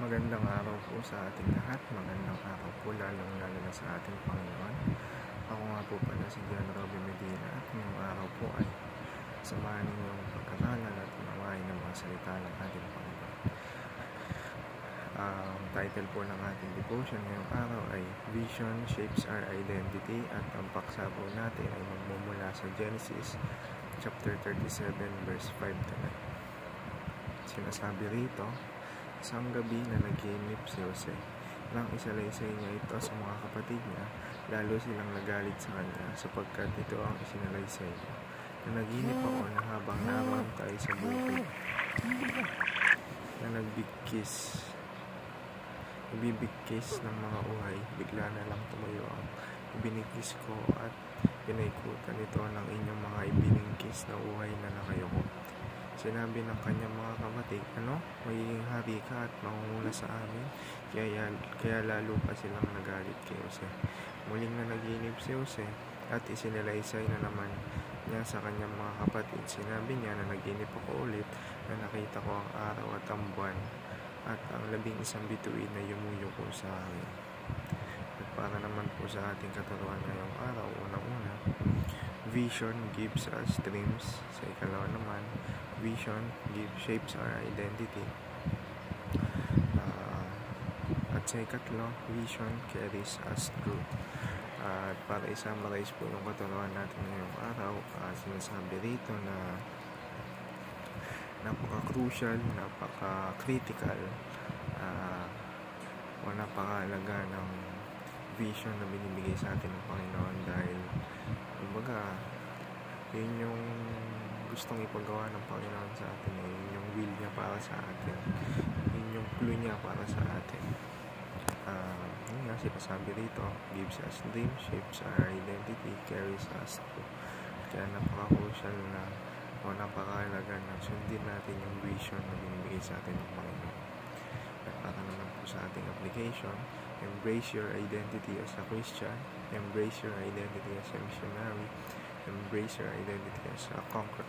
Magandang araw po sa ating lahat. Magandang araw po lalong-lalo na sa ating Panginoon. Ako nga po pala si John Robby Medina at ngayong araw po ay samahan ninyong pag-aralan at unawain ng mga salita ng ating Panginoon. Ang title po ng ating devotion ngayong araw ay Vision Shapes Our Identity at ang paksa po natin ay magmumula sa Genesis chapter 37 verse 5 to 9. Sinasabi rito, isang gabi na naginip si Jose. Nang isalaysay niya ito sa mga kapatid niya, lalo silang nagalit sa kanya sapagkat ito ang isinalaysay niya. Naginip ako na habang naroon tayo sa bukid na nagbibigkis ng mga uhay, bigla na lang tumayo ang ibinigkis ko at pinaikutan ito ng inyong mga ibinigkis na uhay na nakayoko. Sinabi ng kanyang mga kapatid, magiging hari ka at mangunguna sa amin, kaya lalo pa silang nagalit kay Jose. Muling na naginip si Jose at isinalaysay na naman niya sa kanyang mga kapatid. Sinabi niya na naginip ako ulit na nakita ko ang araw at ang buwan at ang 11 bituin na yumuyuko sa akin. At para naman po sa ating katuruan ngayong araw, unang-una, vision gives us dreams. Sa ikalawa naman, vision shapes our identity. At sa ikatlo, vision carries us through. At para i-summarize po yung katuruan natin ngayong araw, sinasabi rito na napaka-crucial, napaka-critical o napakahalaga ng vision na binibigay sa atin ng Panginoon dahil kumbaga yun yung gustong ipagawa ng Panginoon sa atin, yun yung will niya para sa atin, yun yung clue niya para sa atin. Yun nga sinasabi rito, gives us dreams, shapes our identity, carries us through. Kaya napaka-crucial na o napakahalaga na sundin natin yung vision na binibigay sa atin ng Panginoon. At para naman po sa ating application, embrace your identity as a Christian, embrace your identity as a missionary, embrace your identity as a conqueror.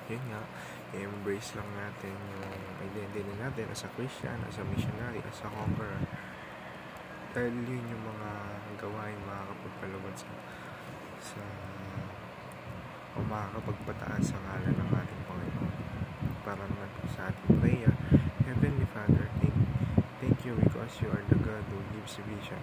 Yun nga, i-embrace lang natin yung identity natin as a Christian, as a missionary, as a conqueror. Dahil yun yung mga gawain makakapagpalugod sa o makakapagpataas sa ngalan ng ating Panginoon. Para naman po sa ating prayer, Heavenly Father, thank you because you are the God who gives vision.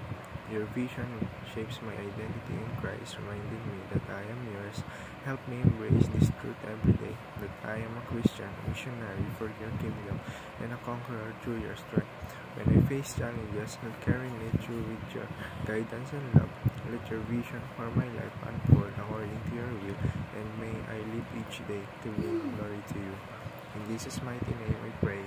Your vision shapes my identity in Christ, reminding me that I am yours. Help me embrace this truth every day, that I am a Christian, a missionary for your kingdom, and a conqueror through your strength. When I face challenges, help carry me through with your guidance and love. Let your vision for my life unfold according to your will, and may I live each day to bring glory to you. In Jesus' mighty name I pray.